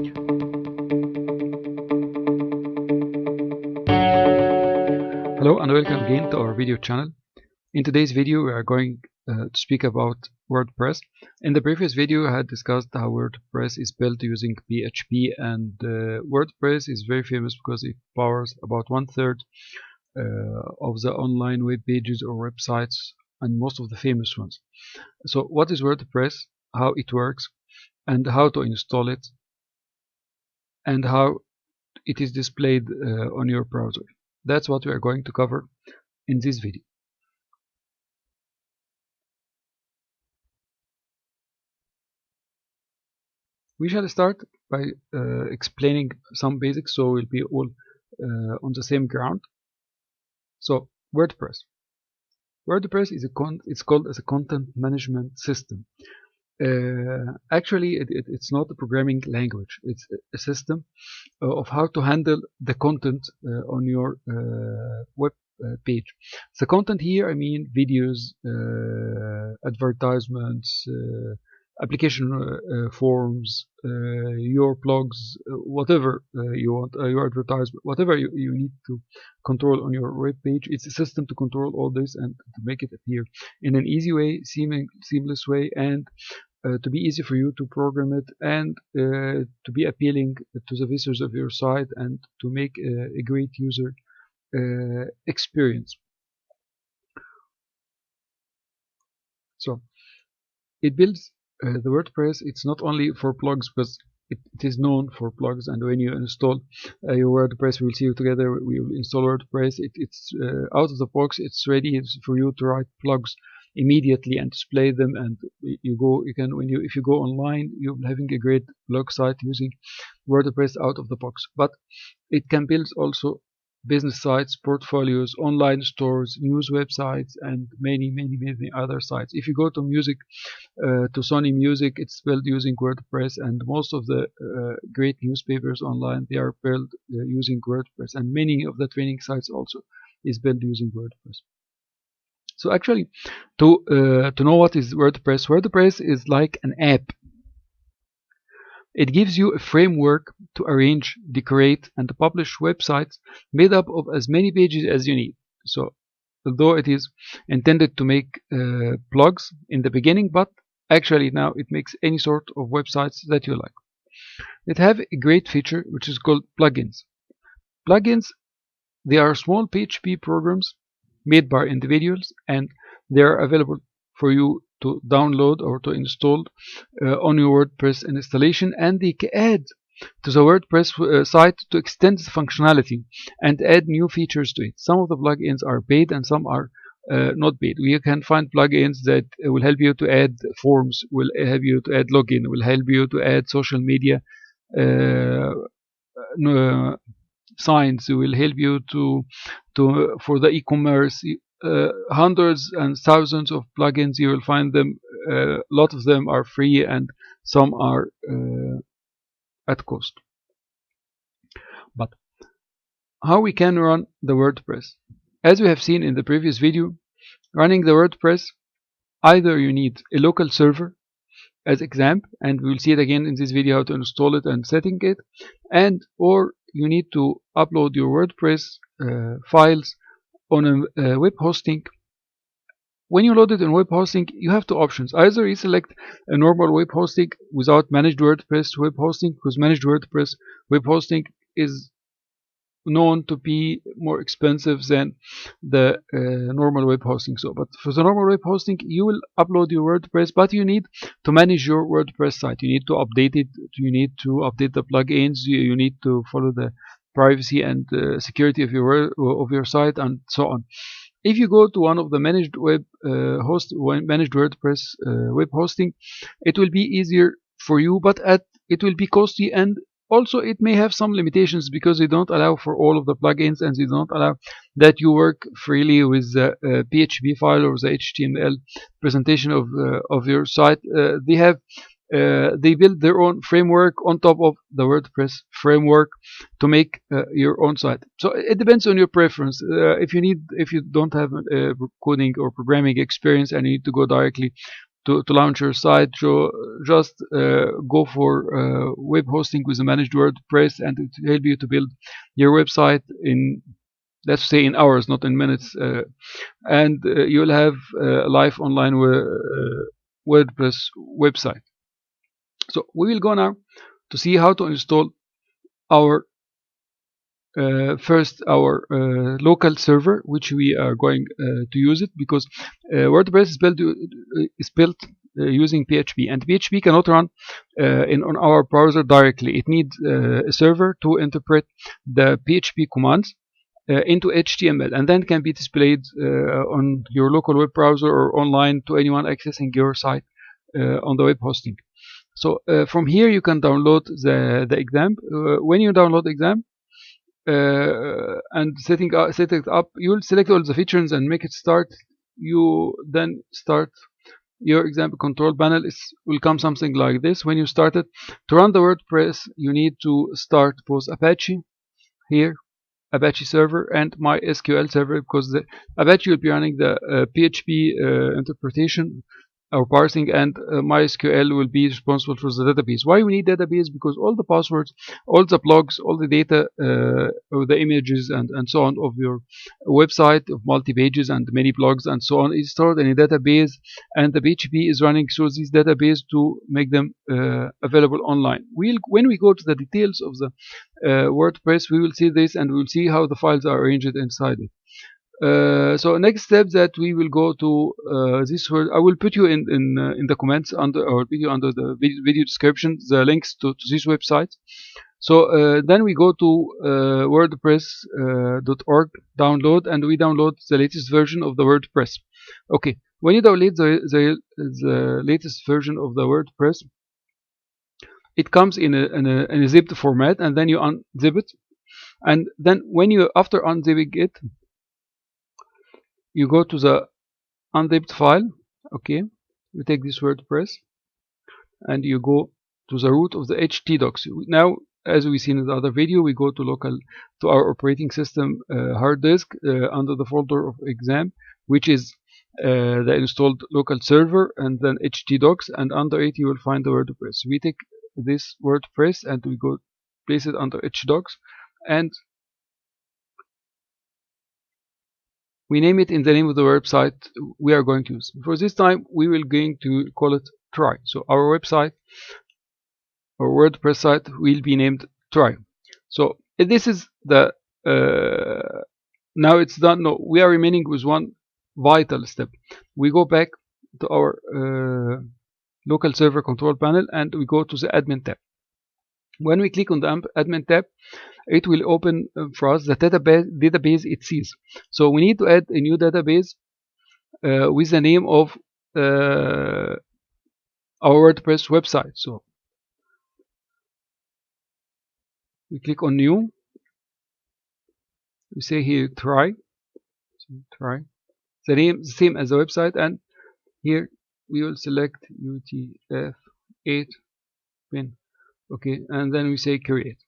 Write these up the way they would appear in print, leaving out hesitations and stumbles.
Hello and welcome again to our video channel. In today's video we are going to speak about WordPress. In the previous video I had discussed how WordPress is built using PHP, and WordPress is very famous because it powers about 1/3 of the online web pages or websites, and most of the famous ones. So what is WordPress, how it works, and how to install it, and how it is displayed on your browser. That's what we are going to cover in this video. We shall start by explaining some basics, so we'll be all on the same ground. So WordPress. WordPress is it's called as a content management system. Actually, it's not a programming language. It's a system of how to handle the content on your web page. The content here, I mean videos, advertisements, application forms, your blogs, whatever you want, your advertisement, whatever you need to control on your web page. It's a system to control all this and to make it appear in an easy way, seamless way, and to be easy for you to program it, and to be appealing to the visitors of your site, and to make a great user experience. So it builds the WordPress. It's not only for blogs, but it is known for blogs. And when you install your WordPress, we will see you together. We will install WordPress. It's out of the box. It's ready for you to write blogs immediately and display them. And if you go online, you're having a great blog site using WordPress out of the box. But it can build also business sites, portfolios, online stores, news websites, and many other sites. If you go to music, to Sony Music, it's built using WordPress, and most of the great newspapers online, they are built using WordPress, and many of the training sites also is built using WordPress. So actually, to know what is WordPress, WordPress is like an app. It gives you a framework to arrange, decorate, and publish websites made up of as many pages as you need. So although it is intended to make blogs in the beginning, but actually now it makes any sort of websites that you like. It have a great feature which is called plugins. Plugins, they are small PHP programs made by individuals, and they are available for you to download or to install on your WordPress installation, and they can add to the WordPress site to extend the functionality and add new features to it. Some of the plugins are paid and some are not paid. You can find plugins that will help you to add forms, will help you to add login, will help you to add social media signs, will help you to for the e-commerce. Hundreds and thousands of plugins. You will find them. A lot of them are free and some are at cost. But how we can run the WordPress? As we have seen in the previous video, running the WordPress, either you need a local server as XAMPP, and we will see it again in this video how to install it and setting it, or you need to upload your WordPress files on a web hosting. When you load it in web hosting, you have two options. Either you select a normal web hosting without managed WordPress web hosting, because managed WordPress web hosting is known to be more expensive than the normal web hosting. So, but for the normal web hosting, you will upload your WordPress, but you need to manage your WordPress site. You need to update it. You need to update the plugins. You need to follow the privacy and security of your site, and so on. If you go to one of the managed managed WordPress web hosting, it will be easier for you, but it will be costly, and also it may have some limitations because they don't allow for all of the plugins, and they don't allow that you work freely with the PHP file or the HTML presentation of your site. They build their own framework on top of the WordPress framework to make your own site. So it depends on your preference. If you don't have coding or programming experience and you need to go directly to launch your site. Just go for web hosting with a managed WordPress, and it will help you to build your website in, let's say, in hours, not in minutes, and you'll have a live online WordPress website. So we will go now to see how to install our first our local server, which we are going to use it, because WordPress is built using PHP, and PHP cannot run on our browser directly. It needs a server to interpret the PHP commands into HTML, and then can be displayed on your local web browser or online to anyone accessing your site on the web hosting. So from here you can download the XAMPP. When you download XAMPP and set it up, you will select all the features and make it start. You then start your XAMPP control panel. Will come something like this. When you start it, to run the WordPress, you need to start both Apache here, Apache server, and MySQL server, because the Apache will be running the PHP interpretation or parsing, and MySQL will be responsible for the database. Why we need database? Because all the passwords, all the blogs, all the data, or the images and so on of your website, of multi-pages and many blogs and so on, is stored in a database, and the PHP is running through this database to make them available online. When we go to the details of the WordPress, we will see this, and we will see how the files are arranged inside it. So next step that we will go to this word. I will put you in the comments under our video, under the video description, the links to this website. So then we go to wordpress.org download, and we download the latest version of the WordPress. Okay, when you download the latest version of the WordPress, it comes in a zipped format, and then you unzip it, and then when you, after unzipping it, you go to the unzipped file. Okay, you take this WordPress and you go to the root of the htdocs. Now, as we seen in the other video, we go to our operating system hard disk under the folder of XAMPP, which is the installed local server, and then htdocs, and under it you will find the WordPress. We take this WordPress and we go place it under htdocs, and we name it in the name of the website we are going to use. For this time, we will going to call it try. So our website or WordPress site will be named try. So this is the now it's done. No, we are remaining with one vital step. We go back to our local server control panel, and we go to the admin tab. When we click on the admin tab, it will open for us the database it sees. So we need to add a new database with the name of our WordPress website. So we click on new. We say here try. The name is the same as the website, and here we will select UTF-8 pin. Okay, and then we say create.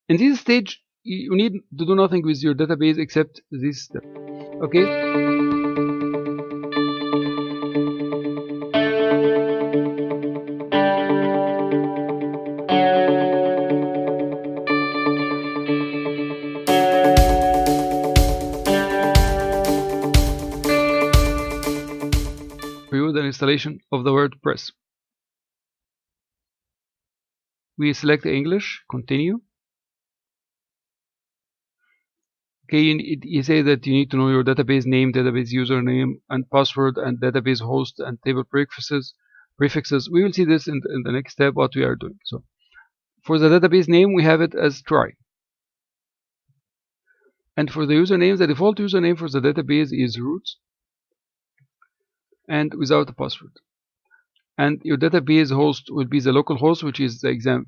In this stage, you need to do nothing with your database except this step. Okay. Review the installation of the WordPress. We select English, continue. Okay, you say that you need to know your database name, database username and password, and database host and table prefixes. We will see this in the next step what we are doing. So for the database name, we have it as try. And for the username, the default username for the database is roots and without a password. And your database host will be the local host, which is the XAMPP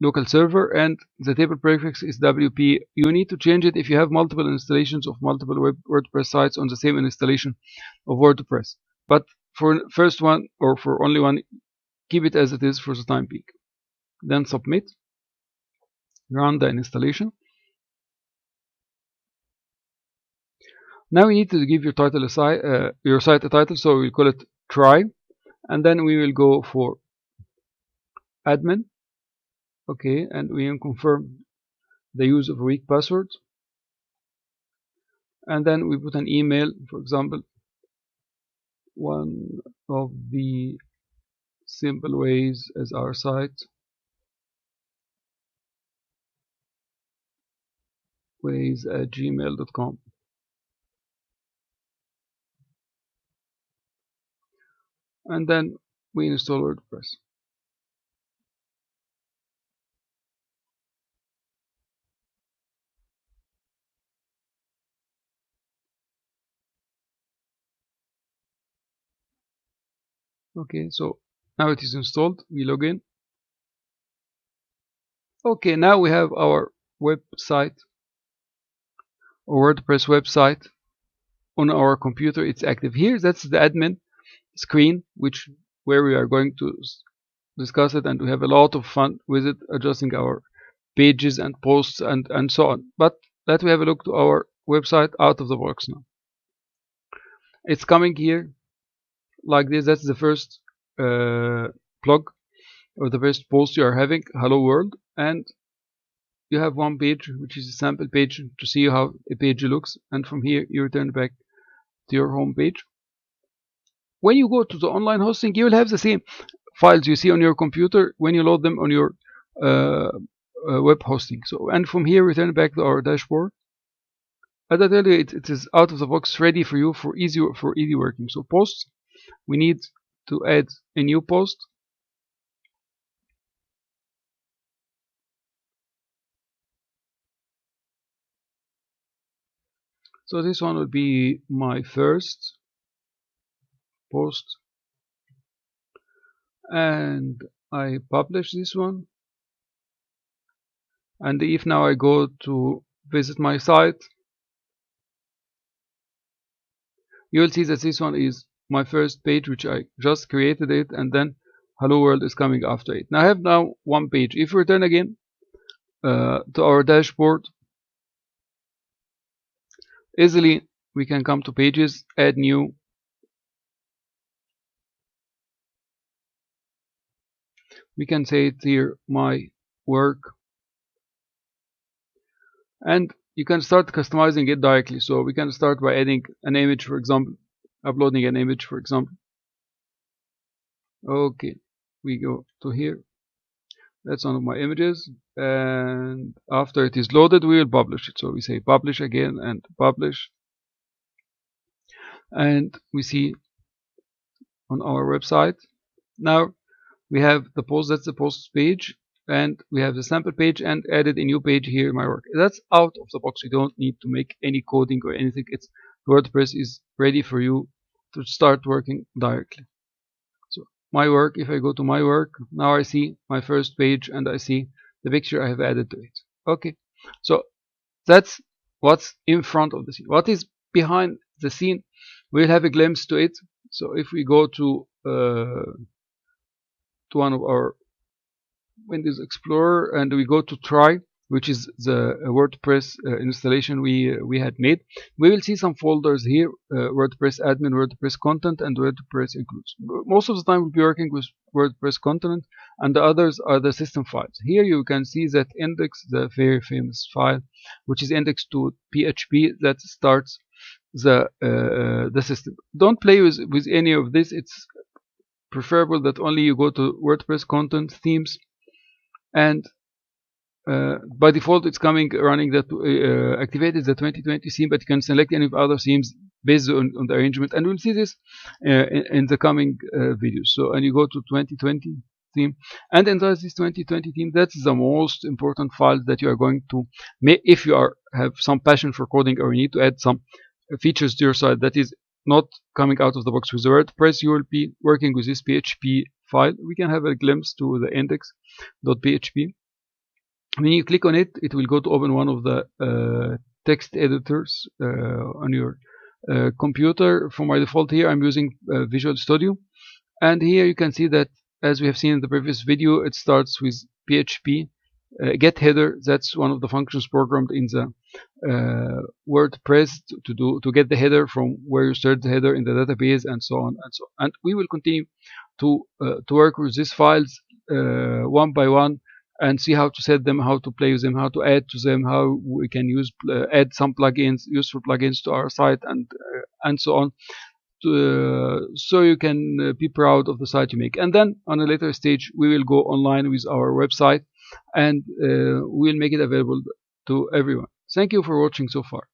local server, and the table prefix is WP. You need to change it if you have multiple installations of multiple WordPress sites on the same installation of WordPress. But for first one, or for only one, keep it as it is for the time being. Then submit. Run the installation. Now you need to give your title your site a title, so we'll call it try, and then we will go for admin. Okay, and we will confirm the use of a weak password, and then we put an email, for example, one of the simple ways as our site, ways@gmail.com, and then we install WordPress. Okay, so now it is installed. We log in. Okay, now we have our website or WordPress website on our computer. It's active here. That's the admin screen, where we are going to discuss it, and we have a lot of fun with it, adjusting our pages and posts and so on. But let me have a look to our website out of the box now. It's coming here like this. That's the first blog or the first post you are having, hello world, and you have one page which is a sample page to see how a page looks, and from here you return back to your home page. When you go to the online hosting, you will have the same files you see on your computer when you load them on your web hosting. So, and from here return back to our dashboard. As I tell you, it is out of the box, ready for you for easy working. So posts, we need to add a new post. So this one will be my first post, and I publish this one. And if now I go to visit my site, you will see that this one is my first page, which I just created it, and then hello world is coming after it. Now I have now one page. If we return again to our dashboard, easily we can come to pages, add new. We can say it here, my work, and you can start customizing it directly. So we can start by adding an image, for example, uploading an image, for example. Okay, we go to here. That's one of my images, and after it is loaded, we will publish it. So we say publish again and publish, and we see on our website now we have the post. That's the post page, and we have the sample page, and added a new page here, my work. That's out of the box. You don't need to make any coding or anything. It's WordPress is ready for you to start working directly. So my work, if I go to my work, now I see my first page, and I see the picture I have added to it. Okay, so that's what's in front of the scene. What is behind the scene, we'll have a glimpse to it. So if we go to one of our Windows Explorer, and we go to try, which is the WordPress installation we had made, we will see some folders here, WordPress admin, WordPress content, and WordPress includes. Most of the time we'll be working with WordPress content, and the others are the system files. Here you can see that index, the very famous file, which is indexed to PHP, that starts the system. Don't play with any of this. It's preferable that only you go to WordPress content, themes, and by default it's running that activated the 2020 theme, but you can select any of other themes based on the arrangement, and we'll see this in the coming videos. So, and you go to 2020 theme, and inside this 2020 theme, that's the most important file that you are going to make if you have some passion for coding, or you need to add some features to your site that is not coming out of the box with the WordPress. You will be working with this PHP file. We can have a glimpse to the index.php. When you click on it, it will go to open one of the text editors on your computer. For my default here, I'm using Visual Studio, and here you can see that, as we have seen in the previous video, it starts with PHP get header. That's one of the functions programmed in the WordPress to get the header from where you start the header in the database, and so on and so on. And we will continue to work with these files one by one, and see how to set them, how to play with them, how to add to them, how we can use add some plugins, useful plugins to our site, and so on, so you can be proud of the site you make. And then on a later stage, we will go online with our website, and we'll make it available to everyone. Thank you for watching so far.